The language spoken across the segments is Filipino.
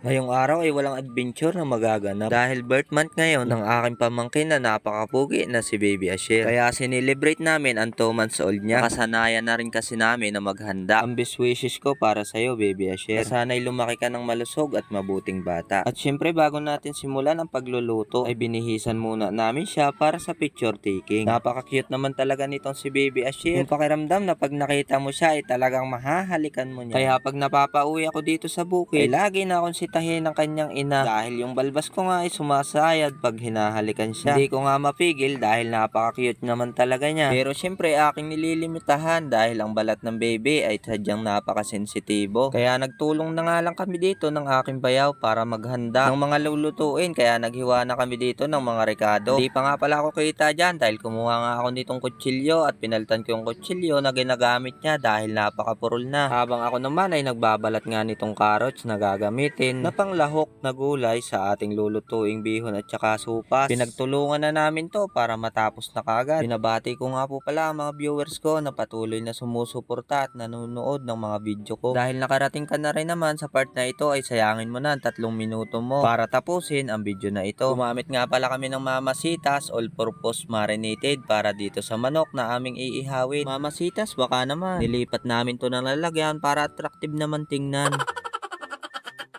Ngayong araw ay walang adventure na magaganap dahil birth month ngayon ng aking pamangkin na napakapugi na si Baby Asher. Kaya sinelebrate namin ang 2 months old niya. Kasanayan na rin kasi namin na maghanda. Ang best wishes ko para sa'yo, Baby Asher. Sana'y lumaki ka ng malusog at mabuting bata. At syempre bago natin simulan ang pagluluto ay binihisan muna namin siya para sa picture taking. Napaka-cute naman talaga nitong si Baby Asher. Yung pakiramdam na pag nakita mo siya ay talagang mahahalikan mo niya. Kaya pag napapauwi ako dito sa bukid ay lagi na akong sitahin ng kanyang ina dahil yung balbas ko nga ay sumasayad pag hinahalikan siya. Hindi ko nga mapigil dahil napaka-cute naman talaga niya. Pero syempre aking nililimitahan dahil ang balat ng baby ay sadyang napakasensitibo. Kaya nagtulong na nga lang kami dito ng aking bayaw para maghanda ng mga lulutuin. Kaya naghiwa na kami dito ng mga rekado. Hindi pa nga pala ako kita dyan dahil kumuha nga ako nitong kutsilyo at pinalitan ko yung kutsilyo na ginagamit niya dahil napakapurol na. Habang ako naman ay nagbabalat nga nitong carrots na gagamitin na panglahok na gulay sa ating lulutuing bihon at saka supas. Pinagtulungan na namin to para matapos na kagad. Binabati ko nga po pala ang mga viewers ko na patuloy na sumusuporta at nanonood ng mga video ko. Dahil nakarating ka na rin naman sa part na ito ay sayangin mo na ang 3 minuto mo para tapusin ang video na ito. Gumamit nga pala kami ng Mamasitas all-purpose marinated para dito sa manok na aming iihawin. Mamasitas baka naman nilipat namin to ng lalagyan para attractive naman tingnan.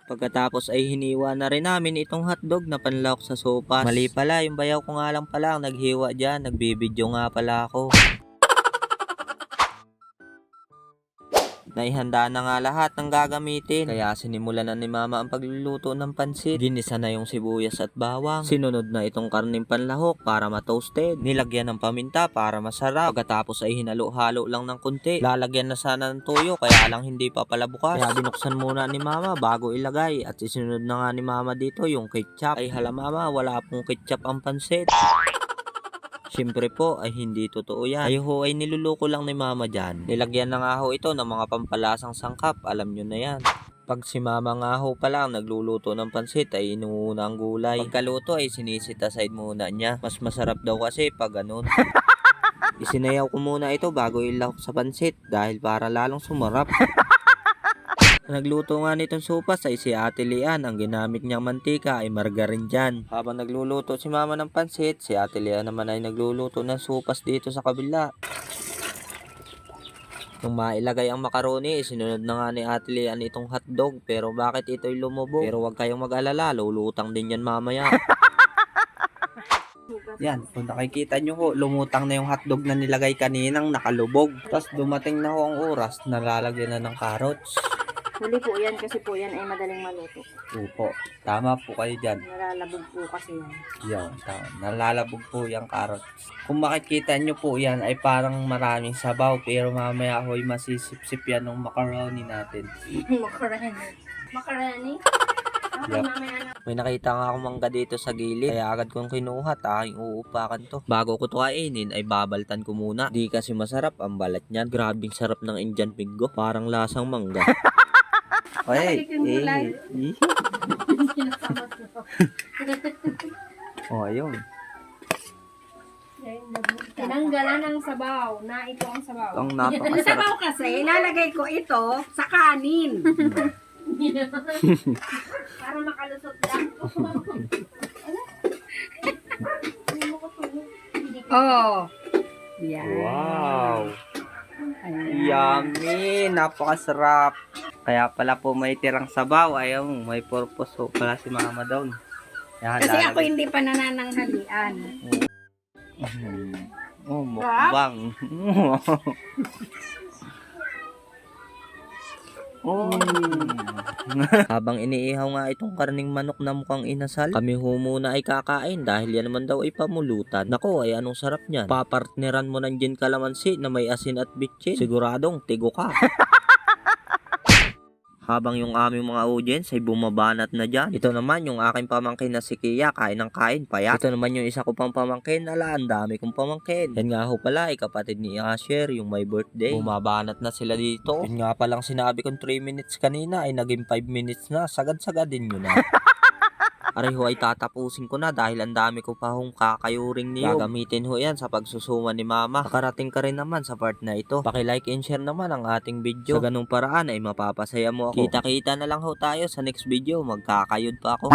Pagkatapos ay hiniwa na rin namin itong hotdog na panlawak sa sopas. Mali pala, yung bayaw ko nga lang pala ang naghiwa dyan. Nagbibidyo nga pala ako. Naihanda na nga lahat ng gagamitin. Kaya sinimulan na ni mama ang pagluluto ng pansit. Ginisa na yung sibuyas at bawang. Sinunod na itong karning panlahok para ma-toasted. Nilagyan ng paminta para masarap. Pagkatapos ay hinalo-halo lang ng kunti. Lalagyan na sana ng toyo kaya lang hindi pa pala bukas. Kaya binuksan muna ni mama bago ilagay. At isinunod na nga ni mama dito yung ketchup. Ay hala mama, wala pong ketchup ang pansit. Siyempre po ay hindi totoo yan. Ay ho ay niluloko lang ni mama dyan. Nilagyan na nga ho ito ng mga pampalasang sangkap. Alam nyo na yan. Pag si mama nga ho pala ang nagluluto ng pansit ay inuuna ang gulay. Pagkaluto ay sinisit aside muna niya. Mas masarap daw kasi pag ganun. Isinayaw ko muna ito bago ilahok sa pansit dahil para lalong sumarap. Nagluto nga nitong sopas ay si Ate Lian. Ang ginamit niyang mantika ay margarine dyan. Habang nagluluto si mama ng pansit, si Ate Lian naman ay nagluluto ng sopas dito sa kabila. Nung mailagay ang macaroni, sinunod na nga ni Ate Lian itong hotdog. Pero bakit ito'y lumubog? Pero wag kayong mag-alala, lulutang din yan mamaya. Yan, kung nakikita nyo ho, lumutang na yung hotdog na nilagay kaninang nakalubog. Tapos dumating na ho ang oras, nalalagyan na ng carrots. Huli po yan kasi po yan ay madaling maluto. Opo, tama po kayo dyan. Nalalabog po kasi yan. Yan, tama. Nalalabog po yung carrots. Kung makikita nyo po yan ay parang maraming sabaw pero mamaya ho'y masisip-sip yan ng macaroni natin. Makarani. Makarani? Yep. May nakita nga akong mangga dito sa gilid kaya agad kong kinuha at aking uupakan to. Bago ko to kainin ay babaltan ko muna. Di kasi masarap ang balat niyan. Grabing sarap ng Indian Bingo. Parang lasang mangga. Oy, oh, ayun. Tinanggalan ng sabaw na ito ang sabaw. Ang Ang napakasarap. sabaw kasi, ilalagay ko ito sa kanin. Para makalusot lang. Oh. Yan. Wow! Ayan. Yummy! Napakasarap! Kaya pala po may tirang sabaw. Ayun, may purpose po pala si mama daw. Yan, Kasi ako hindi pa nanananghalian. Oh, mukbang. Oh. Habang iniihaw nga itong karning manok na mukhang inasal, kami ho muna ay kakain dahil yan naman daw ay pamulutan. Nako, ay anong sarap niyan. Papartneran mo ng gin kalamansi na may asin at bitchin. Siguradong tigo ka. Habang yung aming mga audience ay bumabanat na dyan. Ito naman yung aking pamangkin na si Kia, kain ng kain, payak. Ito naman yung isa ko pang pamangkin, ala, ang dami kong pamangkin. Yan nga ho pala, ay kapatid ni Asher, yung may birthday. Bumabanat na sila dito. Yun nga palang sinabi kong 3 minutes kanina, ay naging 5 minutes na. Sagad-sagadin nyo na. Aray ho ay tatapusin ko na dahil ang dami ko pa hong kakayuring niyog. Gagamitin ho yan sa pagsusuma ni mama. Nakarating ka rin naman sa part na ito. Paki-like and share naman ang ating video. Sa ganung paraan ay mapapasaya mo ako. Kita-kita na lang ho tayo sa next video. Magkakayod pa ako.